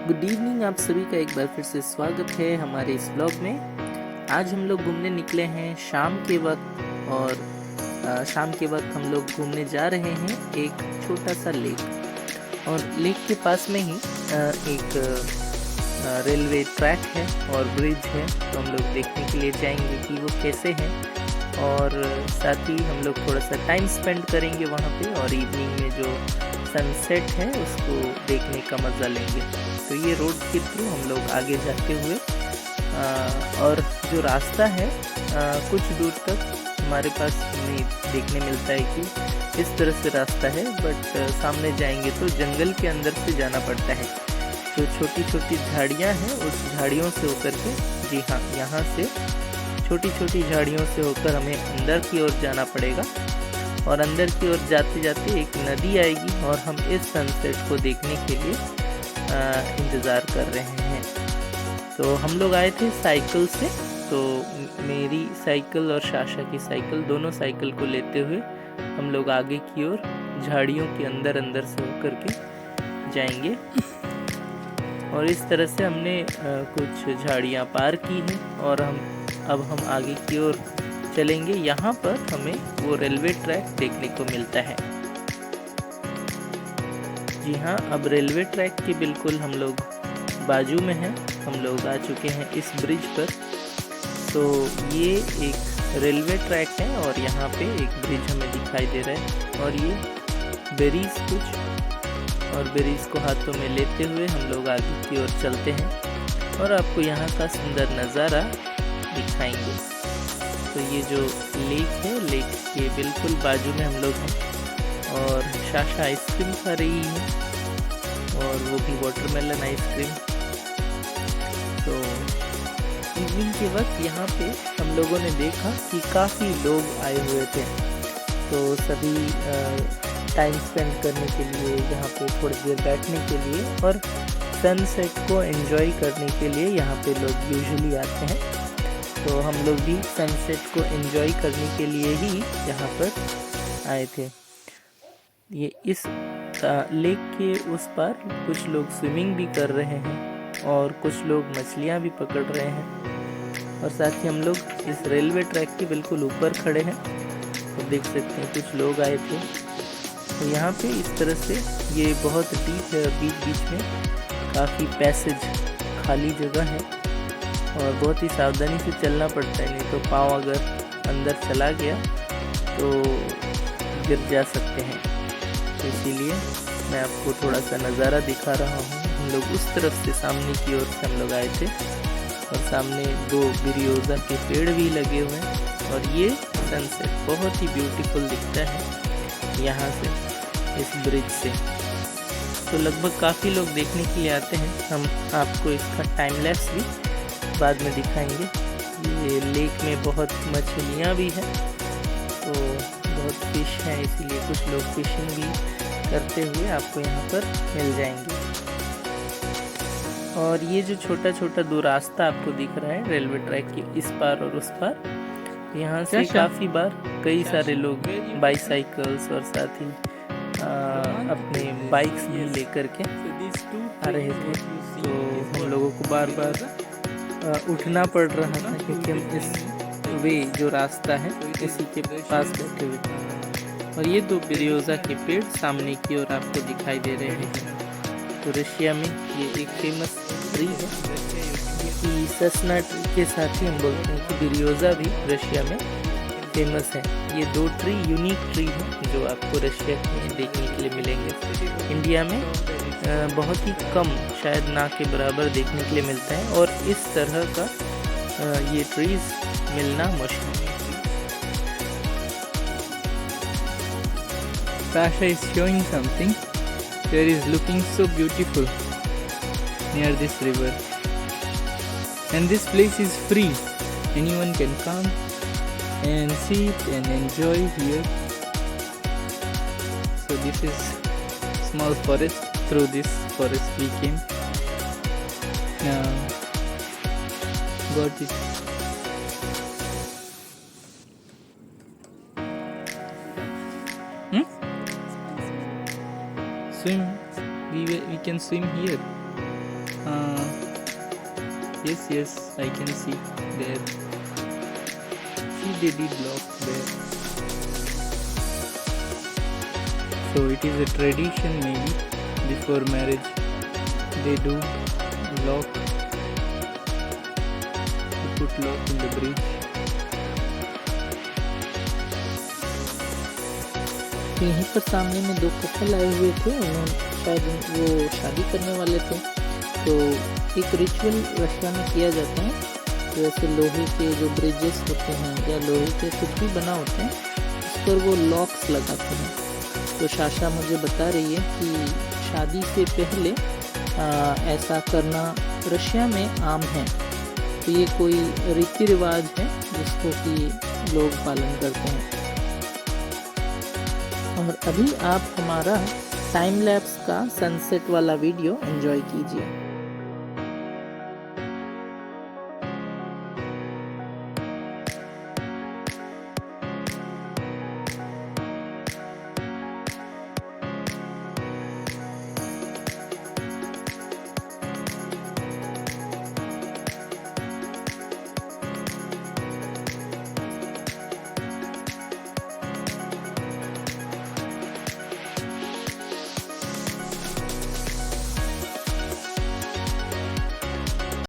Good evening, आप सभी का एक बार फिर से स्वागत है हमारे इस ब्लॉग में। आज हम लोग घूमने निकले हैं शाम के वक्त और शाम के वक्त हम लोग घूमने जा रहे हैं एक छोटा सा लेक। और लेक के पास में ही एक रेलवे ट्रैक है और ब्रिज है, तो हम लोग देखने के लिए जाएंगे कि वो कैसे है। और साथ ही हम लोग थोड़ा सा टाइम स्पेंड करेंगे वहाँ पे और इवनिंग में जो सनसेट है उसको देखने का मज़ा लेंगे। तो ये रोड के थ्रू हम लोग आगे जाते हुए और जो रास्ता है कुछ दूर तक हमारे पास हमें देखने मिलता है कि इस तरह से रास्ता है, बट सामने जाएंगे तो जंगल के अंदर से जाना पड़ता है। जो छोटी छोटी झाड़ियाँ हैं उस झाड़ियों से होकर के, जी हाँ, यहाँ से छोटी छोटी झाड़ियों से होकर हमें अंदर की ओर जाना पड़ेगा। और अंदर की ओर जाते जाते एक नदी आएगी और हम इस सनसेट को देखने के लिए इंतज़ार कर रहे हैं। तो हम लोग आए थे साइकिल से, तो मेरी साइकिल और शाशा की साइकिल, दोनों साइकिल को लेते हुए हम लोग आगे की ओर झाड़ियों के अंदर अंदर से होकर के जाएंगे। और इस तरह से हमने कुछ झाड़ियाँ पार की हैं और अब हम आगे की ओर चलेंगे। यहाँ पर हमें वो रेलवे ट्रैक देखने को मिलता है। जी हाँ, अब रेलवे ट्रैक के बिल्कुल हम लोग बाजू में हैं। हम लोग आ चुके हैं इस ब्रिज पर। तो ये एक रेलवे ट्रैक है और यहाँ पे एक ब्रिज हमें दिखाई दे रहा है। और ये बेरीज और बेरीज को हाथों में लेते हुए हम लोग आगे की ओर चलते हैं और आपको यहाँ का सुंदर नज़ारा दिखाएंगे। तो ये जो लेक है, लेक के बिल्कुल बाजू में हम लोग हैं और शाशा आइसक्रीम खा रही है और वो भी वाटरमेलन आइसक्रीम। तो इवनिंग के वक्त यहाँ पे हम लोगों ने देखा कि काफ़ी लोग आए हुए थे। तो सभी टाइम स्पेंड करने के लिए, यहाँ पे थोड़ी देर बैठने के लिए और सनसेट को एंजॉय करने के लिए यहाँ पे लोग यूजुअली आते हैं। तो हम लोग भी सनसेट को एंजॉय करने के लिए ही यहाँ पर आए थे। ये इस लेक के उस पार कुछ लोग स्विमिंग भी कर रहे हैं और कुछ लोग मछलियाँ भी पकड़ रहे हैं। और साथ ही हम लोग इस रेलवे ट्रैक के बिल्कुल ऊपर खड़े हैं और देख सकते हैं कुछ लोग आए थे। तो यहाँ पे इस तरह से ये बहुत डीप है, बीच बीच में काफ़ी पैसेज खाली जगह है और बहुत ही सावधानी से चलना पड़ता है, नहीं तो पाँव अगर अंदर चला गया तो गिर जा सकते हैं। तो इसीलिए मैं आपको थोड़ा सा नज़ारा दिखा रहा हूँ। हम लोग उस तरफ से, सामने की ओर से हम लोग आए थे और सामने 2 बिरियोजा के पेड़ भी लगे हुए हैं और ये सनसेट बहुत ही ब्यूटीफुल दिखता है यहाँ से, इस ब्रिज से। तो लगभग काफ़ी लोग देखने के लिए आते हैं। हम आपको इसका टाइम लैप्स भी बाद में दिखाएंगे। ये लेक में बहुत मछलियाँ भी हैं, तो बहुत फिश हैं, इसीलिए कुछ लोग फिशिंग भी करते हुए आपको यहाँ पर मिल जाएंगे। और ये जो छोटा छोटा 2 रास्ता आपको दिख रहा है रेलवे ट्रैक के इस पार और उस पार, यहाँ से काफ़ी बार कई सारे लोग बाईसाइकिल्स और साथ ही अपने बाइक्स भी लेकर के आ रहे थे। तो हम लोगों को बार बार उठना पड़ रहा था क्योंकि हम इस वे जो रास्ता है इसी के पास बैठे हुए थे। और ये 2 बिरियोजा के पेड़ सामने की ओर आपको दिखाई दे रहे हैं। तो रशिया में ये एक फेमस ट्री है, कि ससना ट्री के साथ ही हम बोलते हैं कि बिरियोजा भी रशिया में फेमस है। ये 2 ट्री यूनिक ट्री हैं जो आपको रशिया में देखने के लिए मिलेंगे। इंडिया में बहुत ही कम, शायद ना के बराबर देखने के लिए मिलता है और इस तरह का ये ट्रीज मिलना मुश्किल है। Sasha is showing something. There is looking so beautiful near this river. And this place is free. Anyone can come and sit and enjoy here. So this is small forest. Through this forest we came. Now got it. Swim. We can swim here. Yes, I can see there. See, they did lock there. So it is a tradition, maybe before marriage they do lock, they put lock in the bridge. यहीं पर सामने में दो couple आए हुए थे, उन्होंने शायद वो शादी करने वाले थे। तो एक रिचुअल रशिया में किया जाता है, जैसे लोहे के जो ब्रिजेस होते हैं या लोहे के कुछ भी बना होते हैं, उस पर वो लॉक्स लगाते हैं। तो साशा मुझे बता रही है कि शादी से पहले ऐसा करना रशिया में आम है। तो ये कोई रीति रिवाज है जिसको कि लोग पालन करते हैं। और अभी आप हमारा टाइम लैप्स का सनसेट वाला वीडियो एंजॉय कीजिए।